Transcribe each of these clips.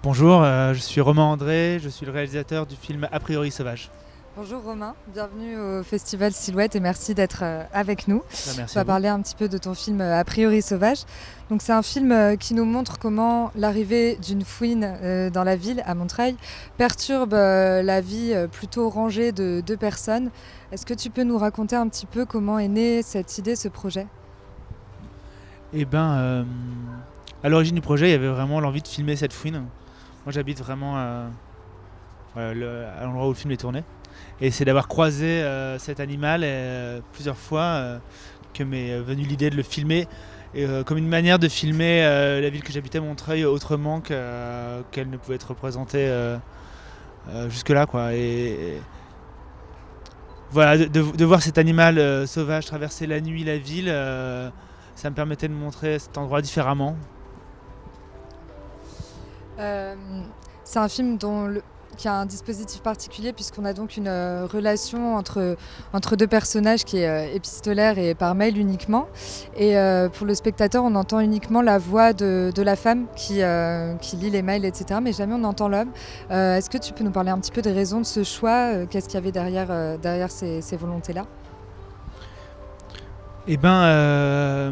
Bonjour, je suis Romain André, je suis le réalisateur du film A priori sauvage. Bonjour Romain, bienvenue au Festival Silhouette et merci d'être avec nous. On Merci à va vous. parler un petit peu de ton film A priori sauvage. Donc c'est un film qui nous montre comment l'arrivée d'une fouine dans la ville à Montreuil perturbe la vie plutôt rangée de deux personnes. Est-ce que tu peux nous raconter un petit peu comment est née cette idée, ce projet? Eh ben, à l'origine du projet, il y avait vraiment l'envie de filmer cette fouine. Moi, j'habite vraiment voilà, à l'endroit où le film est tourné. Et c'est d'avoir croisé cet animal plusieurs fois que m'est venue l'idée de le filmer. Et, comme une manière de filmer la ville que j'habitais, Montreuil, autrement qu'elle ne pouvait être représentée jusque-là, quoi. Et voilà, de voir cet animal sauvage traverser la nuit la ville, ça me permettait de montrer cet endroit différemment. Euh, c'est un film qui a un dispositif particulier puisqu'on a donc une relation entre deux personnages qui est épistolaire et par mail uniquement. Et pour le spectateur, on entend uniquement la voix de la femme qui lit les mails, etc. Mais jamais on entend l'homme. Est-ce que tu peux nous parler un petit peu des raisons de ce choix? Qu'est-ce qu'il y avait derrière ces volontés-là? Et ben,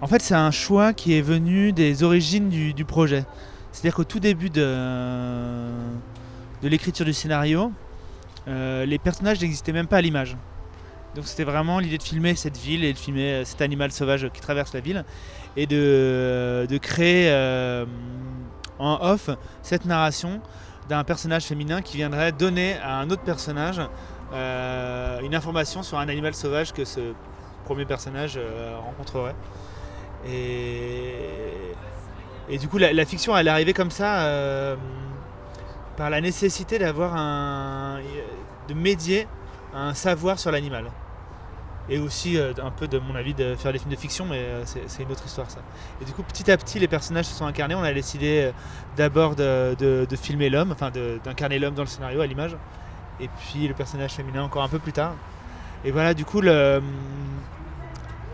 en fait, c'est un choix qui est venu des origines du projet. C'est-à-dire qu'au tout début de l'écriture du scénario, les personnages n'existaient même pas à l'image. Donc c'était vraiment l'idée de filmer cette ville et de filmer cet animal sauvage qui traverse la ville et de créer en off cette narration d'un personnage féminin qui viendrait donner à un autre personnage une information sur un animal sauvage que ce premier personnage rencontrerait. Et, et du coup, la fiction, elle est arrivée comme ça par la nécessité de médier un savoir sur l'animal. Et aussi, un peu de mon avis, de faire des films de fiction, mais c'est une autre histoire, ça. Et du coup, petit à petit, les personnages se sont incarnés. On a décidé d'abord de filmer l'homme, enfin d'incarner l'homme dans le scénario, à l'image. Et puis le personnage féminin encore un peu plus tard. Et voilà, du coup,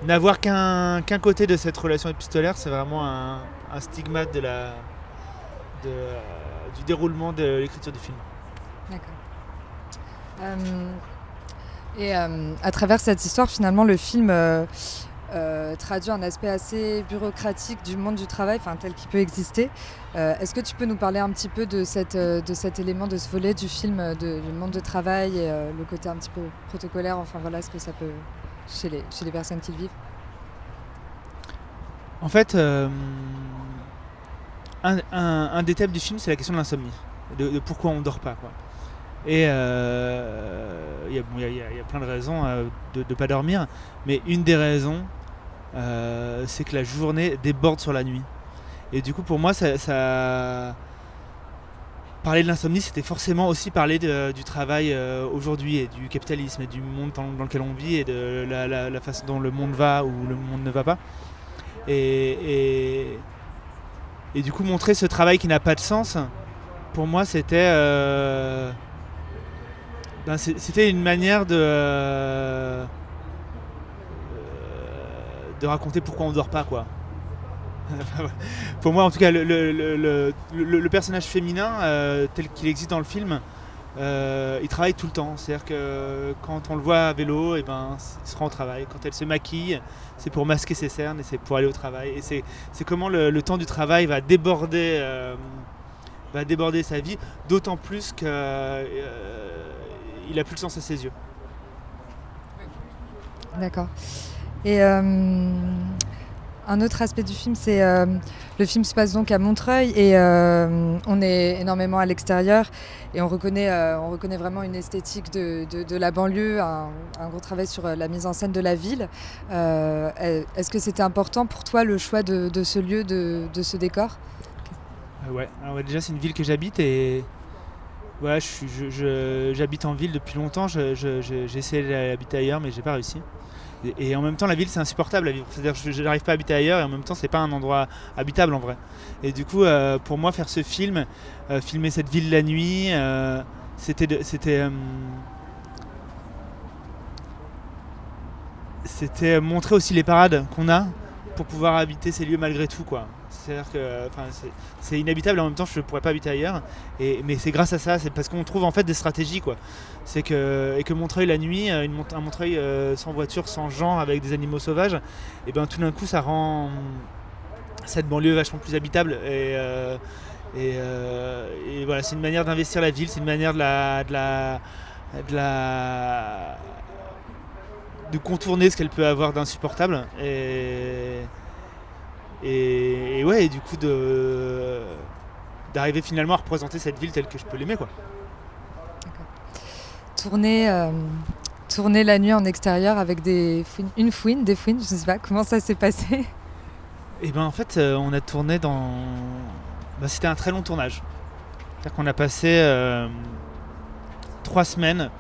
n'avoir qu'un côté de cette relation épistolaire, c'est vraiment un stigmate du déroulement de l'écriture du film. D'accord. À travers cette histoire, finalement, le film traduit un aspect assez bureaucratique du monde du travail, enfin tel qu'il peut exister. Est-ce que tu peux nous parler un petit peu de cet élément, de ce volet du film, du monde de travail et le côté un petit peu protocolaire, enfin voilà, ce que ça peut chez les personnes qui le vivent? En fait, un des thèmes du film, c'est la question de l'insomnie, de pourquoi on ne dort pas, quoi. Et il y a plein de raisons de ne pas dormir, mais une des raisons, c'est que la journée déborde sur la nuit. Et du coup, pour moi, parler de l'insomnie, c'était forcément aussi parler du travail aujourd'hui et du capitalisme et du monde dans lequel on vit et de la façon dont le monde va ou le monde ne va pas. Et, et, et du coup, montrer ce travail qui n'a pas de sens, pour moi, c'était une manière de raconter pourquoi on dort pas, quoi. Pour moi, en tout cas, le personnage féminin tel qu'il existe dans le film, il travaille tout le temps. C'est-à-dire que quand on le voit à vélo, et ben, il se rend au travail. Quand elle se maquille, c'est pour masquer ses cernes et c'est pour aller au travail. Et c'est comment le temps du travail va déborder sa vie, d'autant plus qu'il a plus de sens à ses yeux. D'accord. Et un autre aspect du film, c'est le film se passe donc à Montreuil et on est énormément à l'extérieur et on reconnaît vraiment une esthétique de la banlieue, un gros travail sur la mise en scène de la ville. Est-ce que c'était important pour toi le choix de ce lieu, de ce décor? Ouais. Alors, ouais, déjà, c'est une ville que j'habite et ouais, j'habite en ville depuis longtemps. J'ai essayé d'habiter ailleurs, mais j'ai pas réussi. Et en même temps, la ville, c'est insupportable à vivre. C'est-à-dire que je n'arrive pas à habiter ailleurs et en même temps, c'est pas un endroit habitable en vrai. Et du coup, pour moi, faire ce film, filmer cette ville la nuit, c'était montrer aussi les parades qu'on a pour pouvoir habiter ces lieux malgré tout, quoi. C'est-à-dire que c'est inhabitable et en même temps je ne pourrais pas habiter ailleurs. Mais c'est grâce à ça, c'est parce qu'on trouve en fait des stratégies quoi. Et que Montreuil la nuit, un Montreuil sans voiture, sans gens, avec des animaux sauvages, et ben tout d'un coup ça rend cette banlieue vachement plus habitable. Et voilà, c'est une manière d'investir la ville, c'est une manière de contourner ce qu'elle peut avoir d'insupportable. Et ouais, et du coup d'arriver finalement à représenter cette ville telle que je peux l'aimer quoi. Tourner la nuit en extérieur avec des fouines, je sais pas comment ça s'est passé. Et ben en fait on a tourné c'était un très long tournage. C'est-à-dire qu'on a passé 3 semaines.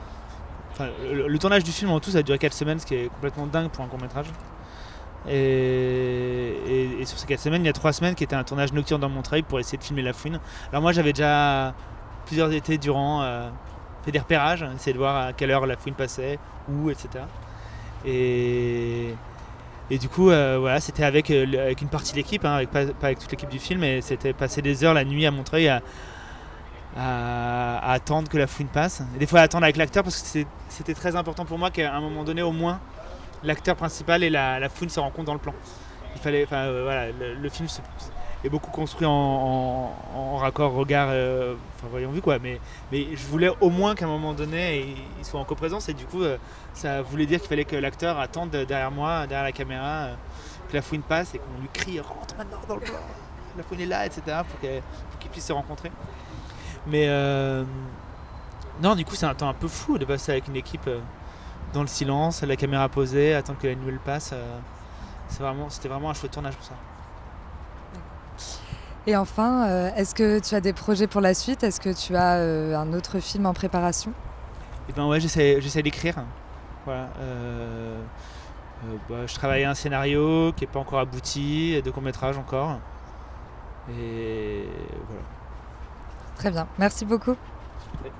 Enfin, le tournage du film en tout ça a duré 4 semaines, ce qui est complètement dingue pour un court-métrage. Et sur ces 4 semaines, il y a 3 semaines qui étaient un tournage nocturne dans Montreuil pour essayer de filmer la fouine. Alors moi j'avais déjà plusieurs étés durant fait des repérages, essayer de voir à quelle heure la fouine passait, où, etc. Et du coup voilà, c'était avec une partie de l'équipe, pas avec toute l'équipe du film, et c'était passer des heures la nuit à Montreuil à attendre que la fouine passe. Et des fois à attendre avec l'acteur parce que c'était très important pour moi qu'à un moment donné au moins l'acteur principal et la fouine se rencontrent dans le plan. Il fallait, voilà, le film est beaucoup construit en raccord regard, voyons vu quoi. Mais je voulais au moins qu'à un moment donné ils soient en coprésence, et du coup ça voulait dire qu'il fallait que l'acteur attende derrière moi, derrière la caméra, que la fouine passe et qu'on lui crie rentre maintenant dans le plan, la fouine est là, etc. pour qu'ils puissent se rencontrer. Mais non, du coup c'est un temps un peu fou de passer avec une équipe dans le silence, la caméra posée, attendre que la nuit passe. C'était vraiment un chouette tournage pour ça. Et enfin, est-ce que tu as des projets pour la suite ? Est-ce que tu as un autre film en préparation ? Et ben ouais, j'essaie d'écrire. Voilà. Je travaille à un scénario qui n'est pas encore abouti, de court-métrage encore. Et voilà. Très bien, merci beaucoup. Ouais.